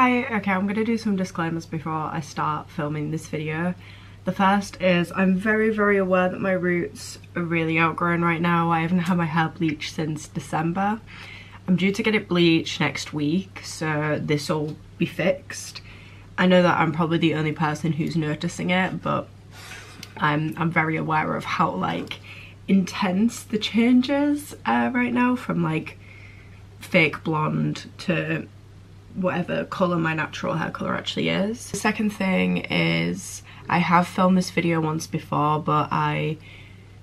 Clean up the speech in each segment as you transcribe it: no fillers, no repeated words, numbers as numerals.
Hi, okay, I'm gonna do some disclaimers before I start filming this video. The first is I'm very aware that my roots are really outgrown right now. I haven't had my hair bleached since December. I'm due to get it bleached next week, so this will be fixed. I know that I'm probably the only person who's noticing it, but I'm very aware of how like intense the changes are right now, from like fake blonde to whatever colour my natural hair colour actually is. The second thing is I have filmed this video once before, but I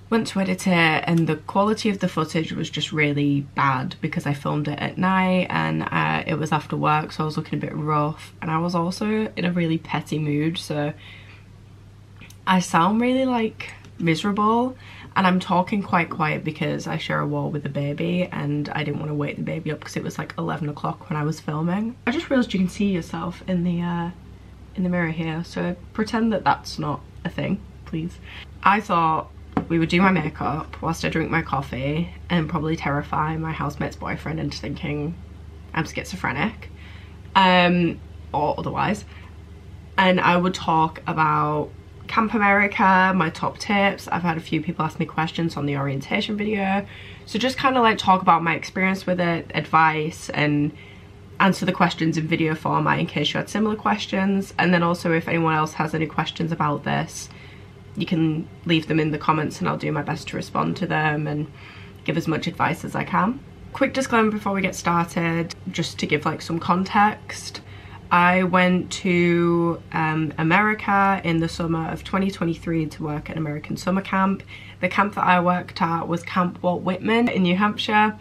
went to edit it and the quality of the footage was just really bad because I filmed it at night and it was after work, so I was looking a bit rough and I was also in a really petty mood, so I sound really like miserable. And I'm talking quite quiet because I share a wall with a baby and I didn't want to wake the baby up because it was like 11 o'clock when I was filming. I just realised you can see yourself in the mirror here, so pretend that that's not a thing, please. I thought we would do my makeup whilst I drink my coffee and probably terrify my housemate's boyfriend into thinking I'm schizophrenic, or otherwise. And I would talk about Camp America, my top tips. I've had a few people ask me questions on the orientation video, so just kind of like talk about my experience with it, advice, and answer the questions in video format in case you had similar questions. And then also if anyone else has any questions about this, you can leave them in the comments and I'll do my best to respond to them and give as much advice as I can. Quick disclaimer before we get started, just to give like some context. I went to America in the summer of 2023 to work at American Summer Camp. The camp that I worked at was Camp Walt Whitman in New Hampshire.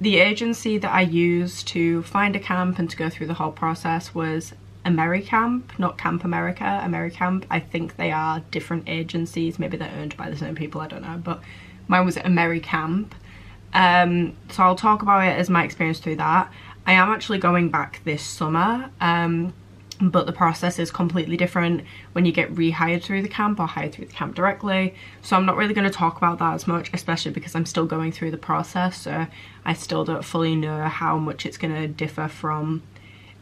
The agency that I used to find a camp and to go through the whole process was AmeriCamp, not Camp America, AmeriCamp. I think they are different agencies, maybe they're owned by the same people, I don't know, but mine was AmeriCamp. So I'll talk about it as my experience through that. I am actually going back this summer, but the process is completely different when you get rehired through the camp or hired through the camp directly. So I'm not really going to talk about that as much, especially because I'm still going through the process, so I still don't fully know how much it's going to differ from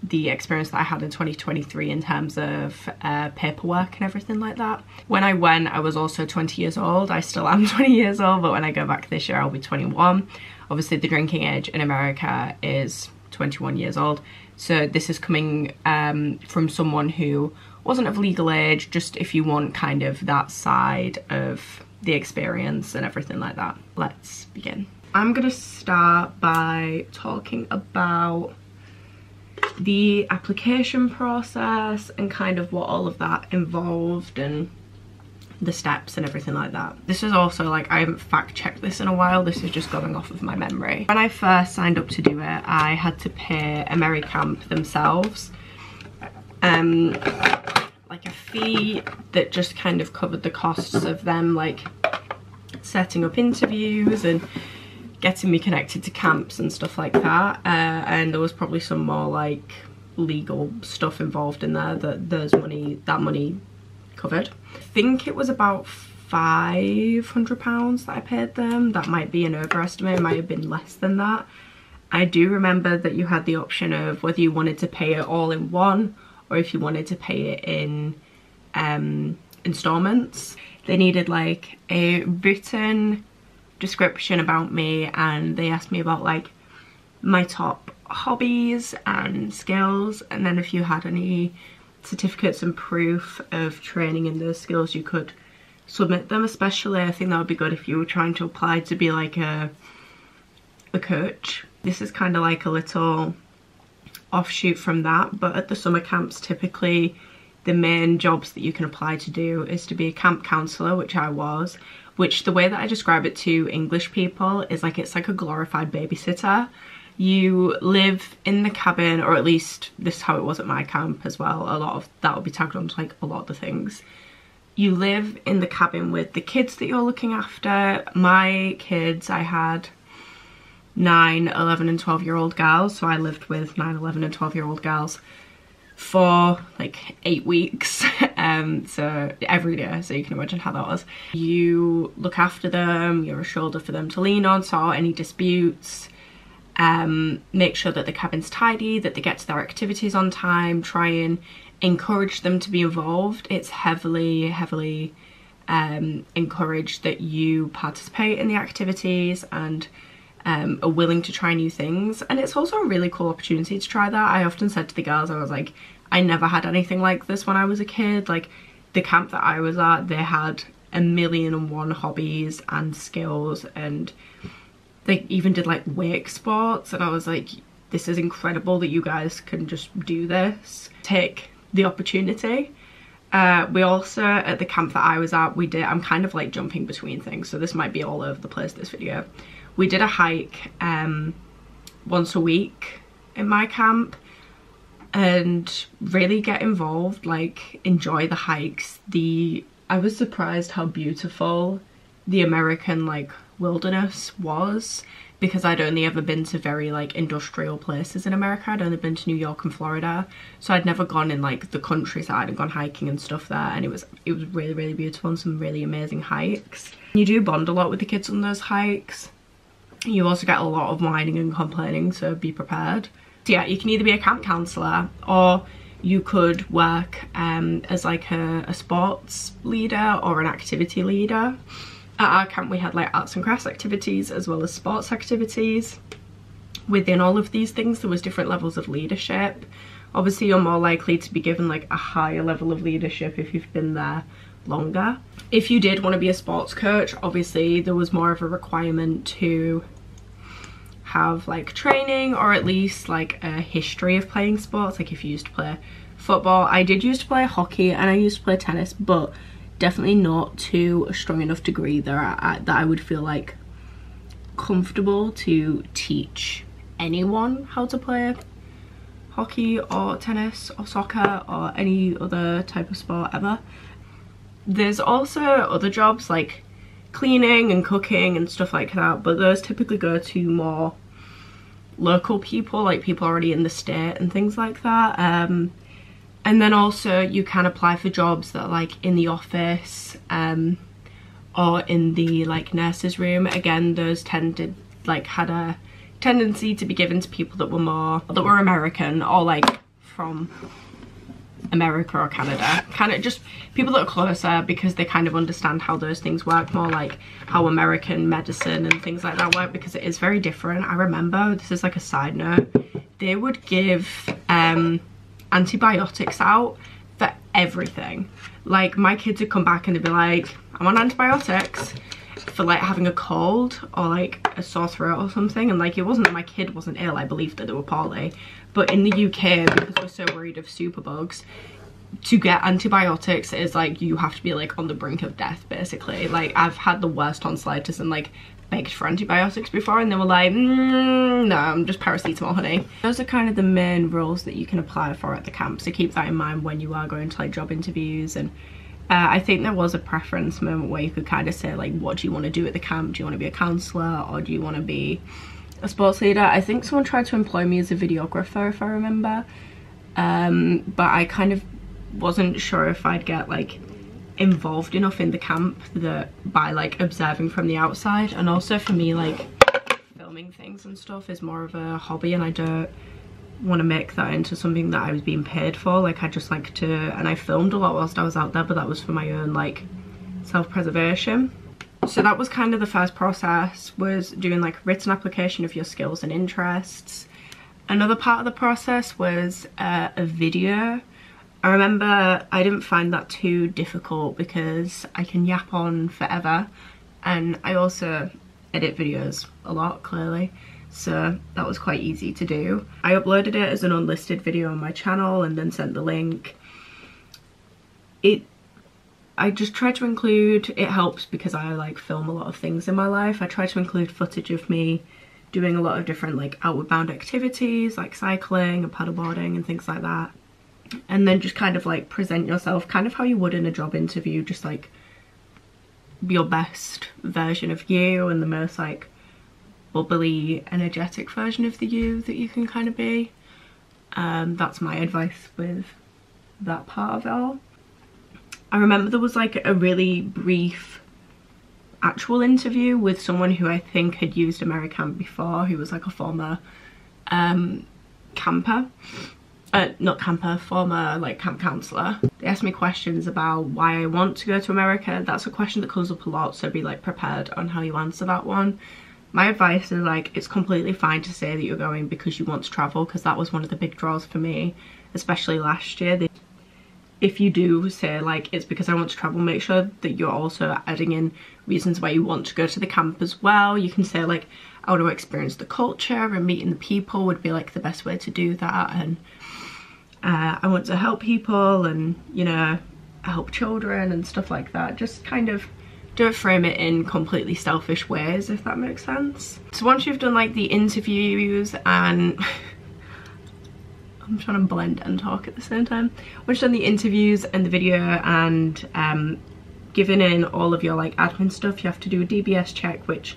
the experience that I had in 2023 in terms of paperwork and everything like that. When I went, I was also 20 years old. I still am 20 years old, but when I go back this year, I'll be 21. Obviously, the drinking age in America is 21 years old, so this is coming from someone who wasn't of legal age, just if you want kind of that side of the experience and everything like that. Let's begin. I'm gonna start by talking about the application process and kind of what all of that involved and the steps and everything like that. This is also like, I haven't fact checked this in a while, this is just going off of my memory. When I first signed up to do it, I had to pay AmeriCamp themselves like a fee that just kind of covered the costs of them like setting up interviews and getting me connected to camps and stuff like that, and there was probably some more like legal stuff involved in there that that money covered. I think it was about £500 that I paid them. That might be an overestimate, it might have been less than that. I do remember that you had the option of whether you wanted to pay it all in one or if you wanted to pay it in installments. They needed like a written description about me, and they asked me about like my top hobbies and skills, and then if you had any certificates and proof of training in those skills you could submit them. Especially I think that would be good if you were trying to apply to be like a coach. This is kind of like a little offshoot from that, but at the summer camps typically the main jobs that you can apply to do is to be a camp counsellor, which I was, which the way that I describe it to English people is like it's like a glorified babysitter. You live in the cabin, or at least this is how it was at my camp as well. A lot of that will be tagged on to like a lot of the things. You live in the cabin with the kids that you're looking after. My kids, I had 9, 11 and 12-year-old girls, so I lived with 9, 11 and 12-year-old girls for like 8 weeks, so every day, so you can imagine how that was. You look after them, you're a shoulder for them to lean on, sort out any disputes, make sure that the cabin's tidy, that they get to their activities on time, try and encourage them to be involved. It's heavily encouraged that you participate in the activities and are willing to try new things. And it's also a really cool opportunity to try that. I often said to the girls, I was like, I never had anything like this when I was a kid. Like, the camp that I was at, they had 1,000,001 hobbies and skills, and they even did like wake sports, and I was like, this is incredible that you guys can just do this. Take the opportunity. We also, at the camp that I was at, I'm kind of like jumping between things, so this might be all over the place, this video. We did a hike once a week in my camp, and really get involved, like enjoy the hikes. I was surprised how beautiful the American like wilderness was, because I'd only ever been to very like industrial places in America. I'd only been to New York and Florida, so I'd never gone in like the countryside and gone hiking and stuff there, and it was really beautiful and some really amazing hikes. You do bond a lot with the kids on those hikes. You also get a lot of whining and complaining, so be prepared. So yeah, you can either be a camp counsellor, or you could work as like a sports leader or an activity leader. At our camp we had like arts and crafts activities as well as sports activities. Within all of these things there was different levels of leadership. Obviously you're more likely to be given like a higher level of leadership if you've been there longer. If you did want to be a sports coach, obviously there was more of a requirement to have like training, or at least like a history of playing sports. Like if you used to play football, I did used to play hockey and I used to play tennis, but definitely not to a strong enough degree that I would feel like comfortable to teach anyone how to play hockey or tennis or soccer or any other type of sport ever. There's also other jobs like cleaning and cooking and stuff like that, but those typically go to more local people, like people already in the state and things like that. And then also you can apply for jobs that are like in the office or in the like nurse's room. Again, those had a tendency to be given to people that were American, or like from America or Canada, kind of just people that are closer, because they kind of understand how those things work more, like how American medicine and things like that work, because it is very different. I remember, this is like a side note, they would give antibiotics out for everything. Like my kids would come back and they'd be like, I'm on antibiotics for like having a cold or like a sore throat or something, and like it wasn't that my kid wasn't ill, I believed that they were poorly, but in the UK, because we're so worried of superbugs, to get antibiotics is like you have to be like on the brink of death basically. Like I've had the worst tonsillitis and like begged for antibiotics before, and they were like, no, I'm just paracetamol, honey. Those are kind of the main roles that you can apply for at the camp, so keep that in mind when you are going to like job interviews. And I think there was a preference moment where you could kind of say like, what do you want to do at the camp? Do you want to be a counsellor, or do you want to be a sports leader? I think someone tried to employ me as a videographer, if I remember, but I kind of wasn't sure if I'd get like involved enough in the camp that by like observing from the outside. And also for me, like filming things and stuff is more of a hobby, and I don't want to make that into something that I was being paid for. Like I just like to, and I filmed a lot whilst I was out there, but that was for my own like self-preservation. So that was kind of the first process, was doing like written application of your skills and interests. Another part of the process was a video. I remember I didn't find that too difficult because I can yap on forever, and I also edit videos a lot, clearly, so that was quite easy to do. I uploaded it as an unlisted video on my channel and then sent the link. I just try to include, it helps because I like film a lot of things in my life. I try to include footage of me doing a lot of different like outward bound activities like cycling and paddleboarding and things like that. And then just kind of like present yourself kind of how you would in a job interview, just like your best version of you and the most like bubbly, energetic version of the you that you can kind of be. That's my advice with that part of it all. I remember there was like a really brief actual interview with someone who I think had used AmeriCamp before, who was like a former camper. Not camper, former like camp counselor. They asked me questions about why I want to go to America. That's a question that comes up a lot, so be like prepared on how you answer that one. My advice is like, it's completely fine to say that you're going because you want to travel, because that was one of the big draws for me, especially last year. If you do say like it's because I want to travel, make sure that you're also adding in reasons why you want to go to the camp as well. You can say like, I want to experience the culture, and meeting the people would be like the best way to do that, and I want to help people, and you know, help children and stuff like that. Just kind of don't frame it in completely selfish ways, if that makes sense. So once you've done like the interviews, and I'm trying to blend and talk at the same time. Once you've done the interviews and the video and given in all of your like admin stuff, you have to do a DBS check, which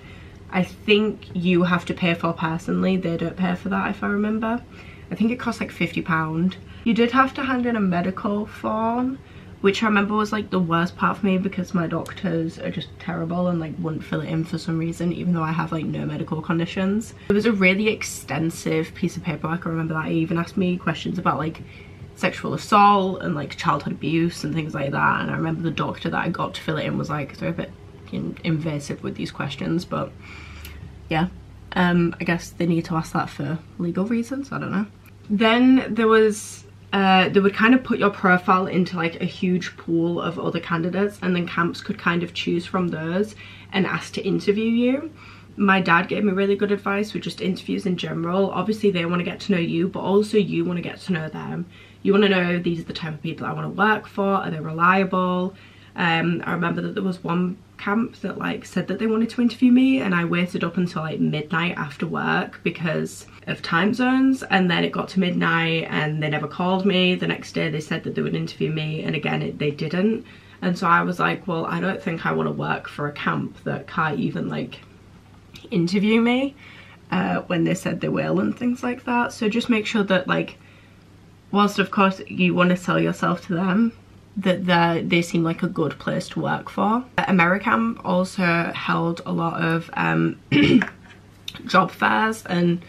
I think you have to pay for personally. They don't pay for that, if I remember. I think it costs like £50. You did have to hand in a medical form, which I remember was like the worst part for me, because my doctors are just terrible and like wouldn't fill it in for some reason, even though I have like no medical conditions. It was a really extensive piece of paperwork. I remember that. It even asked me questions about like sexual assault and like childhood abuse and things like that, and I remember the doctor that I got to fill it in was like, they're a bit invasive with these questions, but yeah, I guess they need to ask that for legal reasons, I don't know. Then there was they would kind of put your profile into like a huge pool of other candidates, and then camps could kind of choose from those and ask to interview you. My dad gave me really good advice with just interviews in general. Obviously they want to get to know you, but also you want to get to know them. You want to know, these are the type of people I want to work for, are they reliable? I remember that there was one camp that like said that they wanted to interview me, and I waited up until like midnight after work because of time zones, and then it got to midnight and they never called me. The next day they said that they would interview me, and again they didn't. And so I was like, well, I don't think I want to work for a camp that can't even like interview me when they said they will and things like that. So just make sure that like, whilst of course you want to sell yourself to them, that they seem like a good place to work for. AmeriCamp also held a lot of job fairs and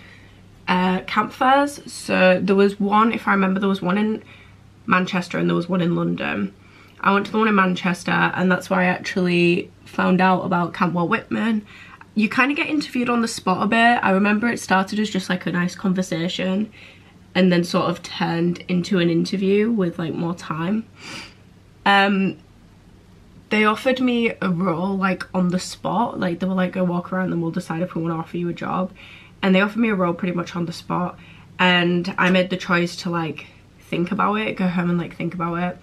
camp fairs. So there was one, if I remember, there was one in Manchester and there was one in London. I went to the one in Manchester, and that's where I actually found out about Camp Walt Whitman. You kind of get interviewed on the spot a bit. I remember it started as just like a nice conversation and then sort of turned into an interview with like more time. They offered me a role like on the spot. Like they were like, go walk around and we'll decide if we want to offer you a job. And they offered me a role pretty much on the spot, and I made the choice to like think about it, go home and like think about it.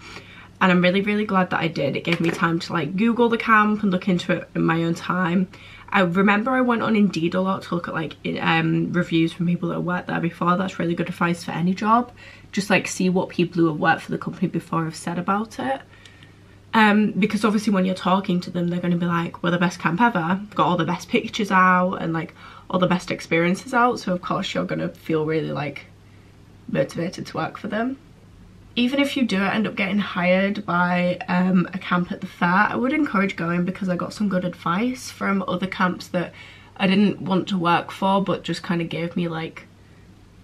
And I'm really, really glad that I did. It gave me time to like Google the camp and look into it in my own time. I remember I went on Indeed a lot to look at like reviews from people that have worked there before. That's really good advice for any job. Just like see what people who have worked for the company before have said about it. Because obviously when you're talking to them, they're going to be like, we're the best camp ever. Got all the best pictures out and like all the best experiences out. So of course you're going to feel really like motivated to work for them. Even if you do end up getting hired by a camp at the fair, I would encourage going, because I got some good advice from other camps that I didn't want to work for, but just kind of gave me like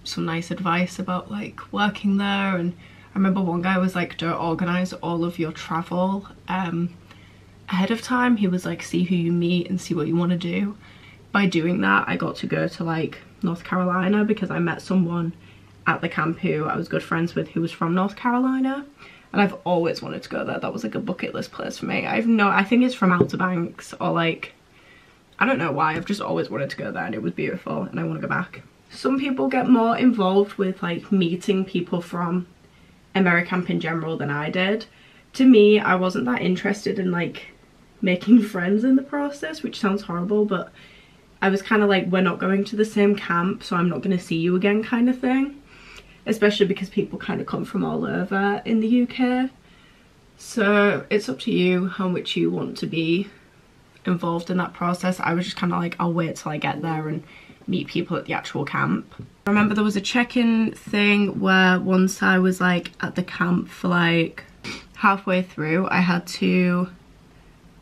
some nice advice about like working there. And I remember one guy was like, don't organize all of your travel ahead of time. He was like, see who you meet and see what you want to do. By doing that, I got to go to like North Carolina, because I met someone at the camp who I was good friends with who was from North Carolina, and I've always wanted to go there. That was like a bucket list place for me. I think it's from Outer Banks, or like, I don't know why, I've just always wanted to go there, and it was beautiful and I want to go back. Some people get more involved with like meeting people from AmeriCamp in general than I did. To me, I wasn't that interested in like making friends in the process, which sounds horrible, but I was kind of like, we're not going to the same camp, so I'm not going to see you again kind of thing. Especially because people kind of come from all over in the UK. So it's up to you how much you want to be involved in that process. I was just kind of like, I'll wait till I get there and meet people at the actual camp. I remember there was a check-in thing where once I was like at the camp for like halfway through, I had to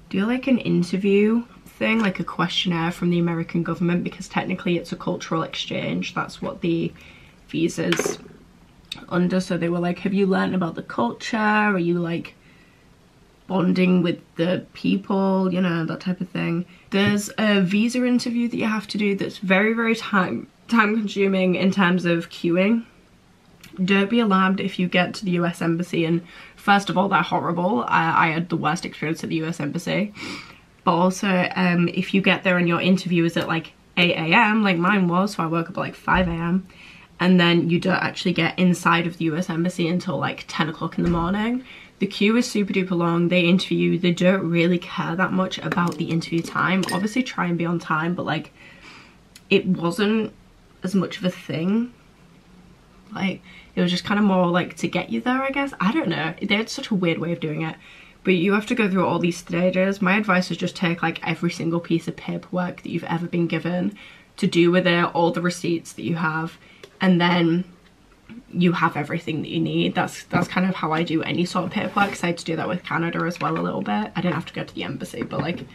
do like an interview thing, like a questionnaire from the American government, because technically it's a cultural exchange. That's what the visa's under. So they were like, have you learned about the culture? Are you like bonding with the people, you know, that type of thing. There's a visa interview that you have to do that's very, very time consuming in terms of queuing. Don't be alarmed if you get to the US Embassy and first of all, they're horrible. I had the worst experience at the US Embassy. But also, if you get there and your interview is at like 8 AM, like mine was, so I woke up at like 5 AM, and then you don't actually get inside of the US Embassy until like 10 o'clock in the morning. The queue is super duper long. They interview you. They don't really care that much about the interview time. Obviously try and be on time, but like it wasn't as much of a thing. Like it was just kind of more like to get you there, I guess. I don't know. They had such a weird way of doing it. But you have to go through all these stages. My advice is just take like every single piece of paperwork that you've ever been given to do with it, all the receipts that you have, and then you have everything that you need. That's kind of how I do any sort of paperwork, because I had to do that with Canada as well a little bit. I didn't have to go to the embassy, but like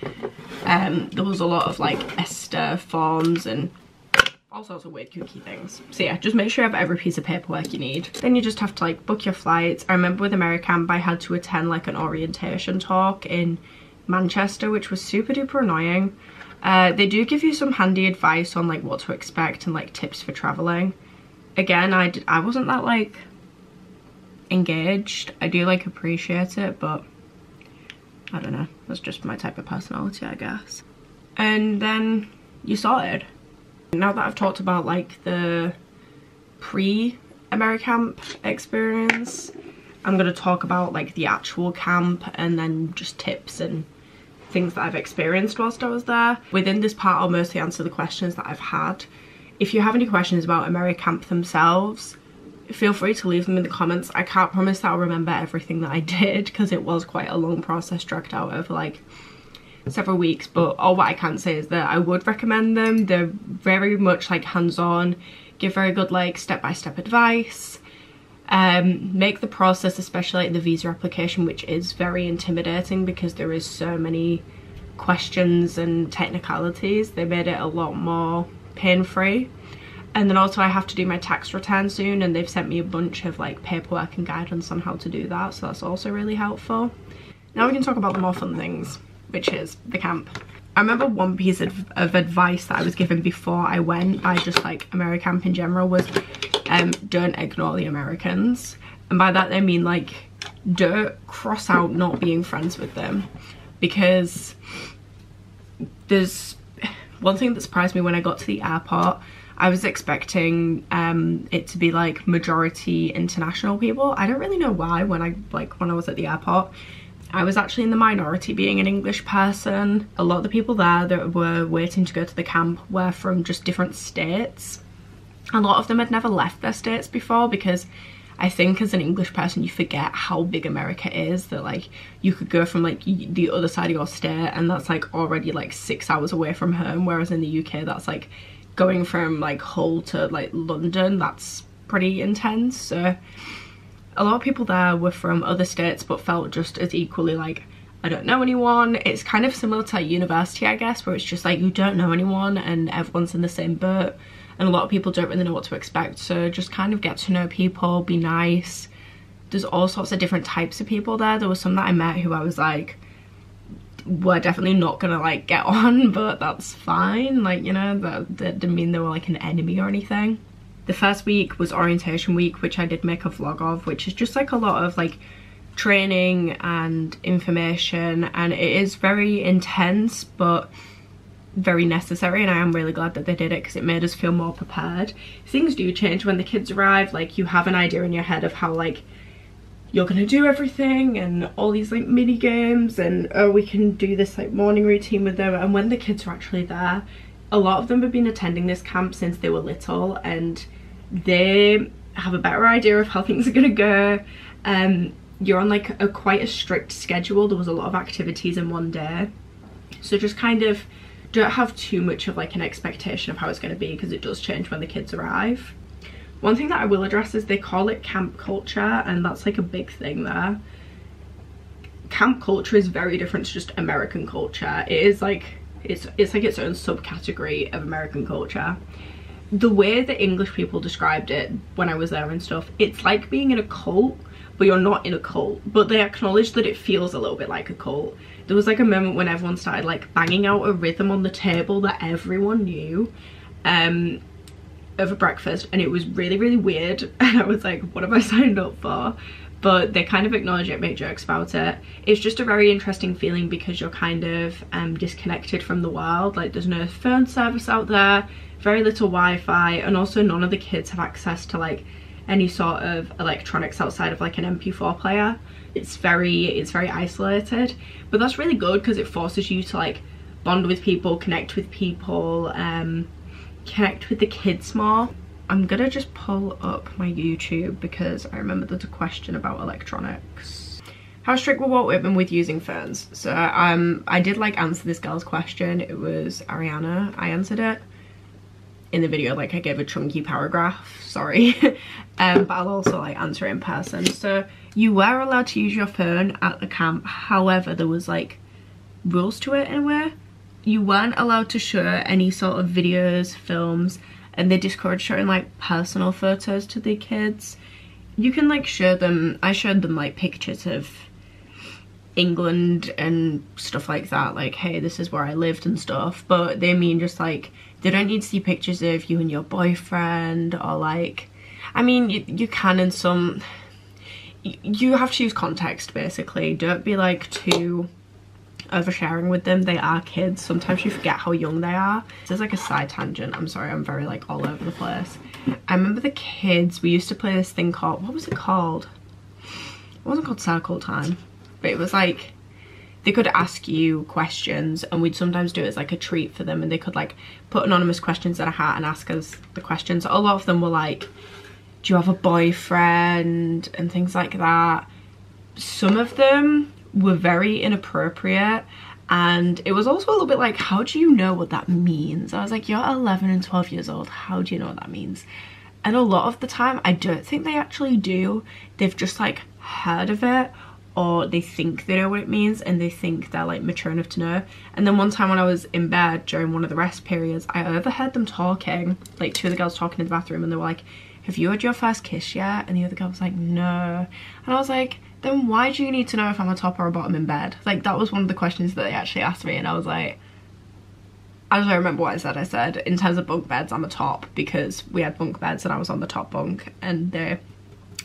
there was a lot of like ESTA forms and all sorts of weird kooky things. So yeah, just make sure you have every piece of paperwork you need. Then you just have to like book your flights. I remember with AmeriCamp I had to attend like an orientation talk in Manchester, which was super duper annoying. They do give you some handy advice on like what to expect and like tips for traveling. Again, I wasn't that like engaged. I do like appreciate it, but I don't know, that's just my type of personality, I guess. And then you sorted. Now that I've talked about like the pre-AmeriCamp experience, I'm going to talk about like the actual camp and then just tips and things that I've experienced whilst I was there. Within this part I'll mostly answer the questions that I've had. If you have any questions about AmeriCamp themselves, feel free to leave them in the comments. I can't promise that I'll remember everything that I did, because it was quite a long process dragged out over like several weeks, but all what I can say is that I would recommend them. They're very much like hands-on, give very good like step-by-step advice, make the process, especially like the visa application, which is very intimidating because there is so many questions and technicalities. They made it a lot more pain-free. And then also I have to do my tax return soon, and they've sent me a bunch of like paperwork and guidance on how to do that, so that's also really helpful. Now we can talk about the more fun things, which is the camp. I remember one piece of advice that I was given before I went by just like AmeriCamp in general was don't ignore the Americans. And by that they mean like don't cross out not being friends with them, because there's one thing that surprised me when I got to the airport. I was expecting it to be like majority international people. I don't really know why. When I was at the airport, I was actually in the minority, being an English person. A lot of the people there that were waiting to go to the camp were from just different states. A lot of them had never left their states before, because I think as an English person you forget how big America is, that like you could go from like the other side of your state and that's like already like 6 hours away from home, whereas in the UK that's like going from like Hull to like London. That's pretty intense. So a lot of people there were from other states but felt just as equally like, I don't know anyone. It's kind of similar to university, I guess, where it's just like you don't know anyone and everyone's in the same boat, and a lot of people don't really know what to expect. So just kind of get to know people, be nice. There's all sorts of different types of people there. There was some that I met who I was like, we're definitely not gonna like get on, but that's fine. Like, you know, that didn't mean they were like an enemy or anything. The first week was orientation week, which I did make a vlog of, which is just like a lot of like training and information, and it is very intense but very necessary, and I am really glad that they did it because it made us feel more prepared. Things do change when the kids arrive. Like you have an idea in your head of how like you're gonna do everything and all these like mini games, and oh, we can do this like morning routine with them. And when the kids are actually there, a lot of them have been attending this camp since they were little, and they have a better idea of how things are gonna go. You're on like quite a strict schedule. There was a lot of activities in one day, so just kind of don't have too much of like an expectation of how it's going to be, because it does change when the kids arrive. One thing that I will address is they call it camp culture, and that's like a big thing there. Camp culture is very different to just American culture. It is like It's like its own subcategory of American culture. The way that English people described it when I was there and stuff, it's like being in a cult, but you're not in a cult. But they acknowledge that it feels a little bit like a cult. There was like a moment when everyone started like banging out a rhythm on the table that everyone knew over breakfast, and it was really, really weird. And I was like, what have I signed up for? But they kind of acknowledge it, make jokes about it. It's just a very interesting feeling because you're kind of disconnected from the world. Like there's no phone service out there, very little Wi-Fi, and also none of the kids have access to like any sort of electronics outside of like an MP4 player. It's very isolated, but that's really good because it forces you to like bond with people, connect with people, connect with the kids more. I'm gonna just pull up my YouTube because I remember there's a question about electronics. How strict were Walt Whitman with using phones? So I did like answer this girl's question. It was Ariana. I answered it in the video, like I gave a chunky paragraph, sorry. But I'll also like answer it in person. So you were allowed to use your phone at the camp, however there was like rules to it in a way. You weren't allowed to show any sort of videos, films, and they discouraged showing like personal photos to the kids. You can like show them, I showed them like pictures of England and stuff like that, like hey, this is where I lived and stuff, but they mean just like they don't need to see pictures of you and your boyfriend, or like, I mean you can in some, you have to use context basically. Don't be like too oversharing with them. They are kids. Sometimes you forget how young they are. This is like a side tangent, I'm sorry, I'm very like all over the place. I remember the kids, we used to play this thing called, what was it called? It wasn't called Circle Time, but it was like they could ask you questions and we'd sometimes do it as like a treat for them, and they could like put anonymous questions in a hat and ask us the questions. A lot of them were like, do you have a boyfriend, and things like that. Some of them were very inappropriate, and it was also a little bit like, how do you know what that means? I was like, you're 11 and 12 years old, how do you know what that means? And a lot of the time I don't think they actually do. They've just like heard of it, or they think they know what it means and they think they're like mature enough to know. And then one time when I was in bed during one of the rest periods, I overheard them talking, like two of the girls talking in the bathroom, and they were like, have you had your first kiss yet? And the other girl was like, no. And I was like, then why do you need to know if I'm a top or a bottom in bed? Like that was one of the questions that they actually asked me, and I was like, I don't remember what I said. I said in terms of bunk beds I'm a top, because we had bunk beds and I was on the top bunk, and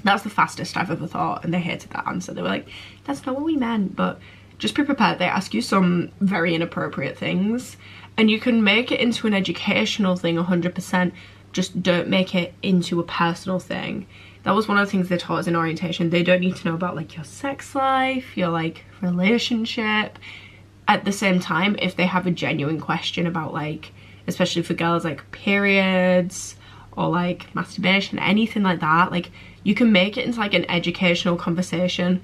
that's the fastest I've ever thought, and they hated that answer. They were like, that's not what we meant. But just be prepared, they ask you some very inappropriate things, and you can make it into an educational thing 100%, just don't make it into a personal thing. That was one of the things they taught us in orientation. They don't need to know about like your sex life, your like relationship. At the same time, if they have a genuine question about like, especially for girls, like periods or like masturbation, anything like that, like you can make it into like an educational conversation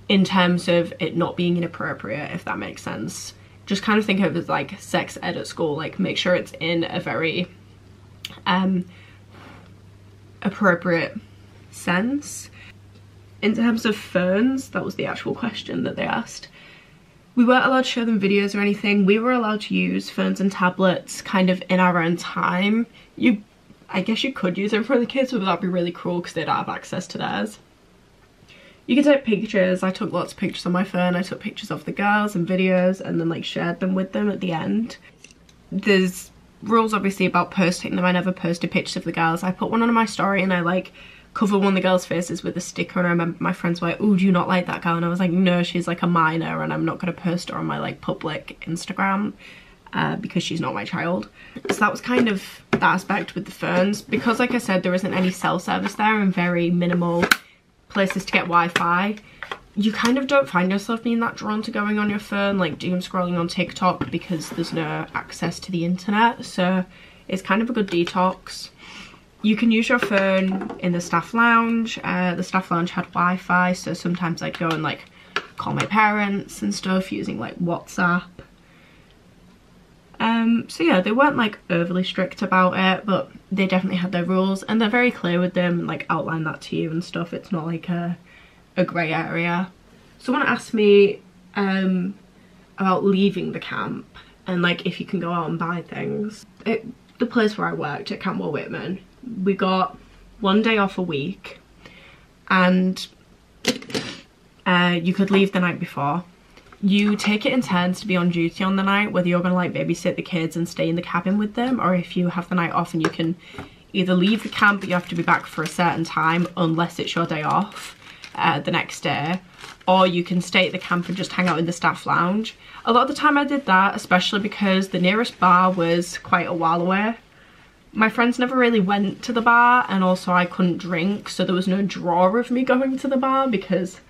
in terms of it not being inappropriate, if that makes sense. Just kind of think of it as like sex ed at school, like make sure it's in a very appropriate sense. In terms of phones, that was the actual question that they asked. We weren't allowed to show them videos or anything. We were allowed to use phones and tablets kind of in our own time. I guess you could use them for the kids, but that'd be really cruel because they don't have access to theirs. You can take pictures. I took lots of pictures on my phone. I took pictures of the girls and videos and then like shared them with them at the end. There's rules obviously about posting them. I never posted pictures of the girls. I put one on my story and I like cover one of the girls' faces with a sticker, and I remember my friends were like, oh, do you not like that girl? And I was like, no, she's like a minor and I'm not going to post her on my like public Instagram because she's not my child. So that was kind of that aspect with the phones. Because like I said, there isn't any cell service there and very minimal places to get Wi-Fi, you kind of don't find yourself being that drawn to going on your phone, like doom scrolling on TikTok, because there's no access to the internet. So it's kind of a good detox. You can use your phone in the staff lounge. The staff lounge had Wi-Fi, so sometimes I'd go and like call my parents and stuff using like WhatsApp. So yeah, they weren't like overly strict about it, but they definitely had their rules, and they're very clear with them and like outline that to you and stuff. It's not like a grey area. Someone asked me about leaving the camp, and like if you can go out and buy things. The place where I worked at Camp Wall Whitman, we got 1 day off a week, and you could leave the night before. You take it in turns to be on duty on the night, whether you're gonna like babysit the kids and stay in the cabin with them, or if you have the night off and you can either leave the camp but you have to be back for a certain time unless it's your day off the next day, or you can stay at the camp and just hang out in the staff lounge. A lot of the time I did that, especially because the nearest bar was quite a while away. My friends never really went to the bar, and also I couldn't drink, so there was no draw of me going to the bar because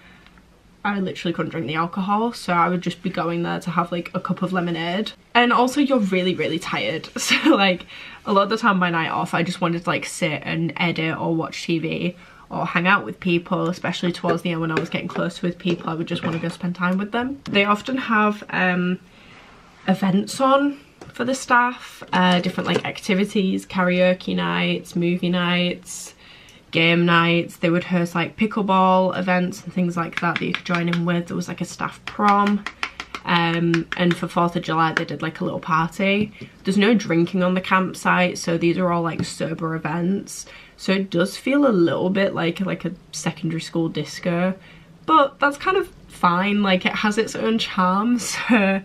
I literally couldn't drink the alcohol, so I would just be going there to have like a cup of lemonade. And also you're really, really tired. So like a lot of the time my night off, I just wanted to like sit and edit or watch TV or hang out with people, especially towards the end when I was getting close with people. I would just want to go spend time with them. They often have events on for the staff, different like activities, karaoke nights, movie nights, game nights. They would host like pickleball events and things like that you could join in with. There was like a staff prom, and for 4th of July they did like a little party. There's no drinking on the campsite, so these are all like sober events, so it does feel a little bit like a secondary school disco, but that's kind of fine. Like it has its own charm, so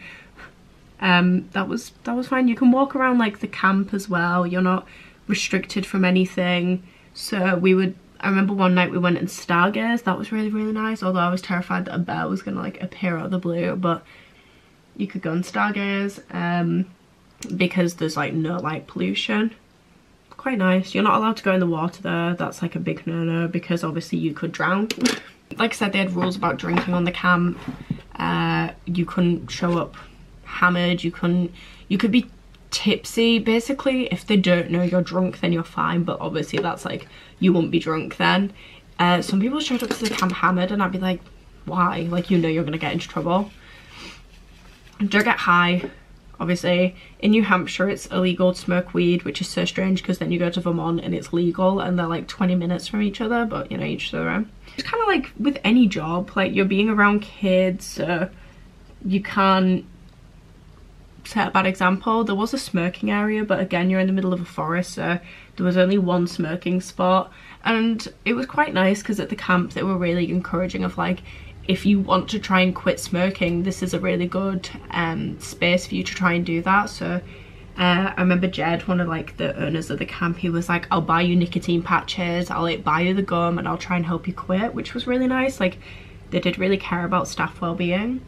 that was fine. You can walk around like the camp as well, you're not restricted from anything. So I remember one night we went and stargazed. That was really, really nice, although I was terrified that a bear was gonna like appear out of the blue. But you could go and stargaze because there's like no light pollution. Quite nice. You're not allowed to go in the water there. That's like a big no-no because obviously you could drown. Like I said, they had rules about drinking on the camp. You couldn't show up hammered. You could be tipsy. Basically if they don't know you're drunk then you're fine, but obviously that's like you won't be drunk then. Some people showed up to the camp hammered and I'd be like, why? Like, you know you're gonna get into trouble. Don't get high. Obviously in New Hampshire it's illegal to smoke weed, which is so strange because then you go to Vermont and it's legal and they're like 20 minutes from each other, but you know, each to their own. It's kind of like with any job, like you're being around kids, so you can't set a bad example. There was a smoking area, but again you're in the middle of a forest, so there was only one smoking spot, and it was quite nice because at the camp they were really encouraging of like, if you want to try and quit smoking, this is a really good space for you to try and do that. So I remember Jed, one of like the owners of the camp, he was like, I'll buy you nicotine patches, I'll like buy you the gum, and I'll try and help you quit, which was really nice. Like they did really care about staff well-being.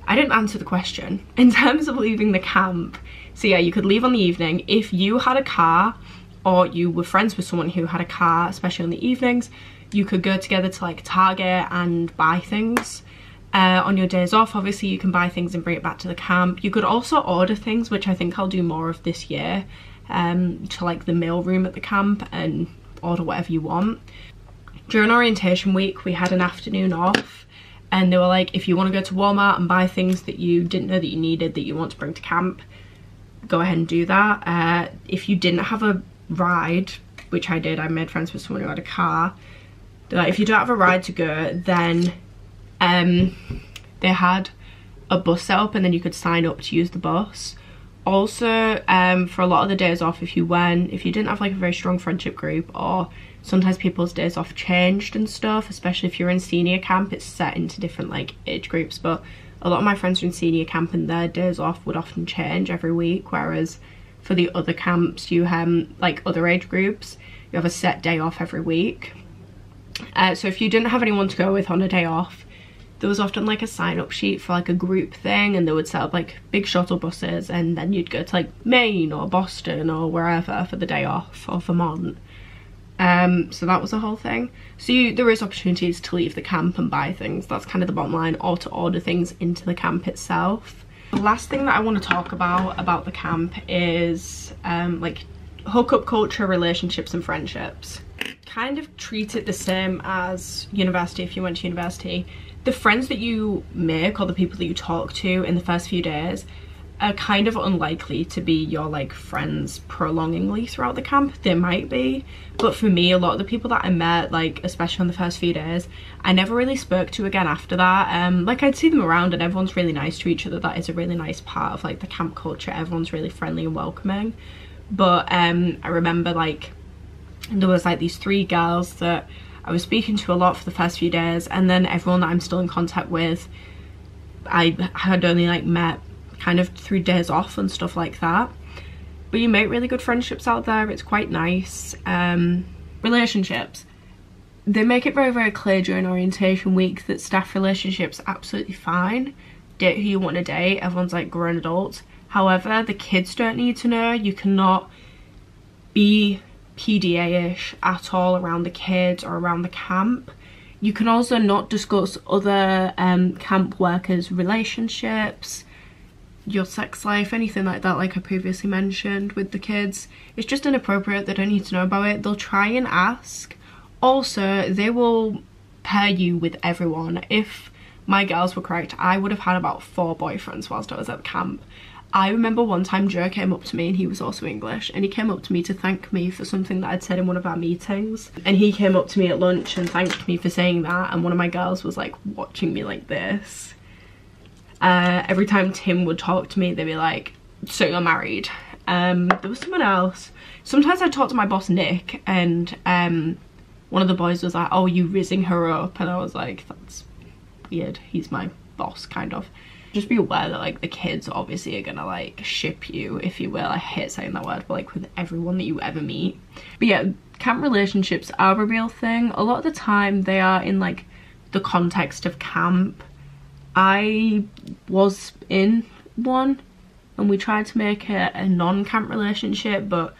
I didn't answer the question in terms of leaving the camp. So yeah, you could leave on the evening. If you had a car or you were friends with someone who had a car, especially in the evenings, you could go together to like Target and buy things. On your days off, obviously you can buy things and bring it back to the camp. You could also order things, which I think I'll do more of this year, to like the mail room at the camp and order whatever you want. During orientation week, we had an afternoon off. And they were like, if you want to go to Walmart and buy things that you didn't know that you needed that you want to bring to camp, go ahead and do that. If you didn't have a ride, which I did, I made friends with someone who had a car. They're like, if you don't have a ride to go, then they had a bus set up and then you could sign up to use the bus. Also, for a lot of the days off, if you didn't have like a very strong friendship group, or sometimes people's days off changed and stuff, especially if you're in senior camp, it's set into different like age groups, but a lot of my friends are in senior camp and their days off would often change every week, whereas for the other camps you have like other age groups, you have a set day off every week. So if you didn't have anyone to go with on a day off, there was often like a sign-up sheet for like a group thing, and they would set up like big shuttle buses and then you'd go to like Maine or Boston or wherever for the day off, or Vermont. So that was the whole thing. So there is opportunities to leave the camp and buy things, that's kind of the bottom line, or to order things into the camp itself. The last thing that I want to talk about the camp is like hookup culture, relationships and friendships. Kind of treat it the same as university. If you went to university, the friends that you make or the people that you talk to in the first few days are kind of unlikely to be your like friends prolongingly throughout the camp. They might be, but for me, a lot of the people that I met, like especially on the first few days, I never really spoke to again after that. Like I'd see them around and everyone's really nice to each other. That is a really nice part of like the camp culture. Everyone's really friendly and welcoming. But I remember like there was like these 3 girls that I was speaking to a lot for the first few days, and then everyone that I'm still in contact with I had only like met kind of through days off and stuff like that. But you make really good friendships out there. It's quite nice. Relationships, they make it very, very clear during orientation week that staff relationships are absolutely fine. Date who you want to date. Everyone's like grown adults. However, the kids don't need to know. You cannot be PDA-ish at all around the kids or around the camp. You can also not discuss other camp workers' relationships, your sex life, anything like that, like I previously mentioned with the kids. It's just inappropriate. They don't need to know about it. They'll try and ask. Also, they will pair you with everyone. If my girls were correct, I would have had about 4 boyfriends whilst I was at camp. I remember one time Joe came up to me, and he was also English, and he came up to me to thank me for something that I'd said in one of our meetings. And he came up to me at lunch and thanked me for saying that, and one of my girls was like watching me like this. Every time Tim would talk to me, they'd be like, so you're married. There was someone else. Sometimes I'd talk to my boss Nick, and one of the boys was like, oh, you rizzing her up? And I was like, that's weird. He's my boss, kind of. Just be aware that like the kids obviously are gonna like ship you, if you will. I hate saying that word, but like with everyone that you ever meet. But yeah, camp relationships are a real thing. A lot of the time they are in like the context of camp. I was in one and we tried to make it a non-camp relationship, but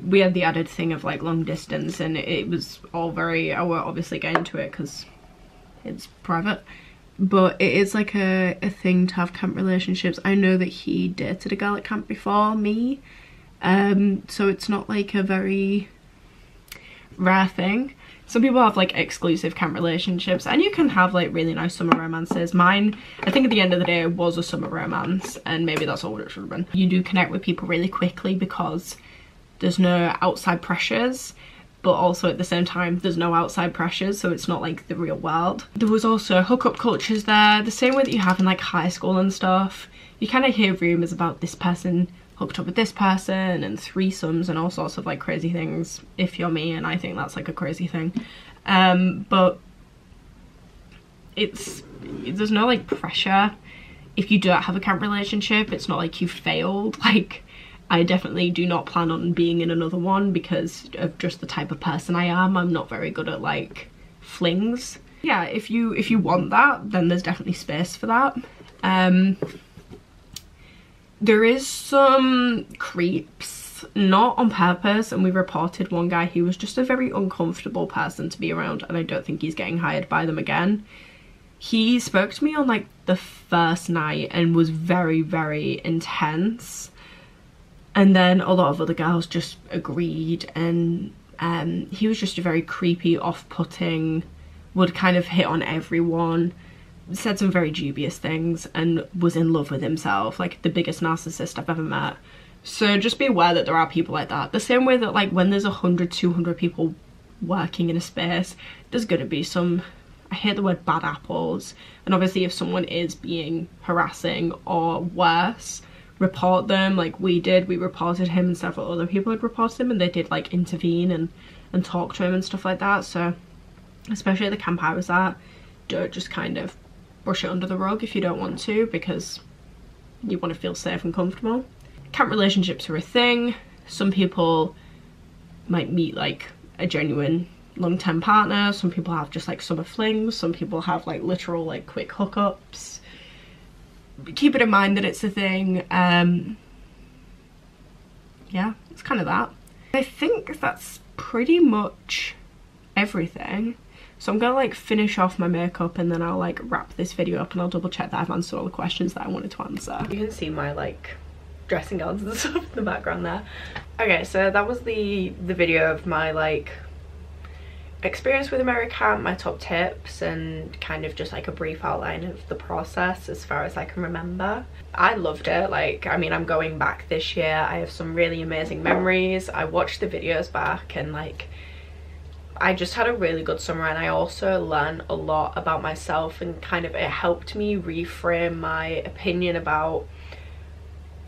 we had the added thing of like long distance, and it was all very, I won't obviously get into it because it's private. But it is like a thing to have camp relationships. I know that he dated a girl at camp before me, so it's not like a very rare thing. Some people have like exclusive camp relationships, and you can have like really nice summer romances. Mine, I think at the end of the day, was a summer romance, and maybe that's all it should have been. You do connect with people really quickly because there's no outside pressures, but also at the same time there's no outside pressures, so it's not like the real world. There was also hookup cultures there, the same way that you have in like high school and stuff. You kind of hear rumours about this person hooked up with this person and threesomes and all sorts of like crazy things, if you're me, and I think that's like a crazy thing. But there's no like pressure. If you don't have a camp relationship, it's not like you failed. Like, I definitely do not plan on being in another one because of just the type of person I am. I'm not very good at like flings. Yeah, if you want that, then there's definitely space for that. There is some creeps, not on purpose, and we reported one guy who was just a very uncomfortable person to be around, and I don't think he's getting hired by them again. He spoke to me on like the first night and was very, very intense. And then a lot of other girls just agreed, and he was just a very creepy, off-putting, would kind of hit on everyone, said some very dubious things, and was in love with himself, like the biggest narcissist I've ever met. So just be aware that there are people like that. The same way that like when there's 100, 200 people working in a space, there's gonna be some, I hate the word bad apples, and obviously if someone is being harassing or worse, report them. Like we did, we reported him, and several other people had reported him, and they did like intervene and talk to him and stuff like that. So especially at the camp I was at, don't just kind of brush it under the rug if you don't want to, because you want to feel safe and comfortable. Camp relationships are a thing. Some people might meet like a genuine long-term partner, some people have just like summer flings, some people have like literal like quick hookups. Keep it in mind that it's a thing. Yeah, it's kind of that. I think that's pretty much everything. So I'm gonna like finish off my makeup, and then I'll like wrap this video up, and I'll double check that I've answered all the questions that I wanted to answer. You can see my like dressing gowns and stuff in the background there. Okay, so that was the video of my like experience with AmeriCamp, my top tips, and kind of just like a brief outline of the process as far as I can remember. I loved it. Like, I mean, I'm going back this year. I have some really amazing memories. I watched the videos back and like I just had a really good summer, and I also learned a lot about myself, and kind of it helped me reframe my opinion about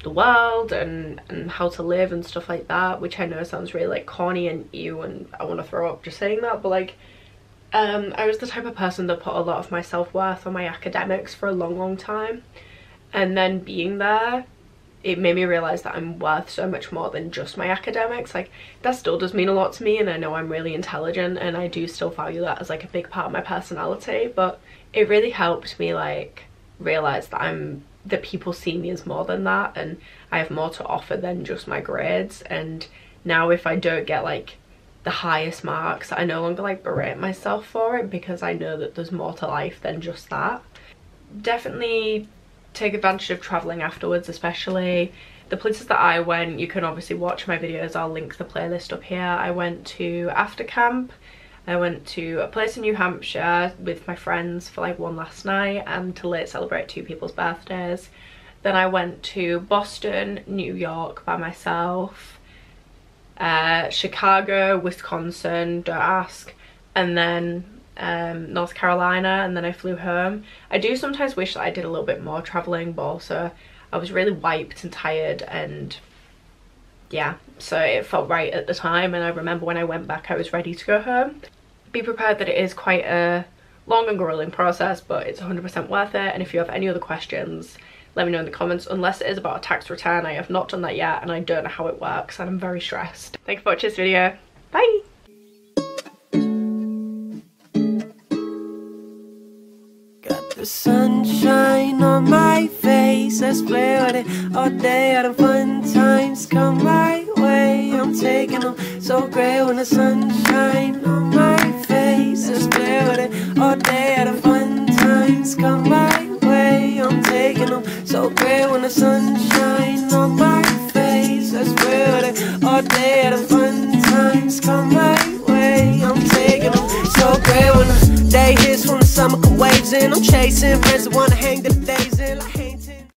the world and how to live and stuff like that, which I know sounds really like corny and ew, and I want to throw up just saying that, but like I was the type of person that put a lot of my self-worth on my academics for a long time, and then being there, it made me realize that I'm worth so much more than just my academics. Like, that still does mean a lot to me, and I know I'm really intelligent, and I do still value that as like a big part of my personality, but it really helped me like realize that people see me as more than that, and I have more to offer than just my grades. And now if I don't get like the highest marks, I no longer like berate myself for it, because I know that there's more to life than just that. Definitely take advantage of traveling afterwards, especially the places that I went. You can obviously watch my videos, I'll link the playlist up here. I went to After Camp, I went to a place in New Hampshire with my friends for like one last night and to late celebrate 2 people's birthdays. Then I went to Boston, New York by myself, Chicago, Wisconsin, don't ask, and then North Carolina, and then I flew home. I do sometimes wish that I did a little bit more traveling, but also I was really wiped and tired, and yeah, so it felt right at the time, and I remember when I went back I was ready to go home. Be prepared that it is quite a long and grueling process, but it's 100% worth it. And if you have any other questions, let me know in the comments, unless it is about a tax return. I have not done that yet, and I don't know how it works, and I'm very stressed. Thank you for watching this video. Bye! The sunshine on my face, let's play with it all day. All the fun times come my way, I'm taking them so great. When the sunshine on my face, let's play with it all day. All the fun times come my way, I'm taking them so great. When the sunshine on my face, let's play with it all day. All the fun times come my way, I'm taking them so great. When the day hits, when the summer waves in, I'm chasing friends that wanna hang the day.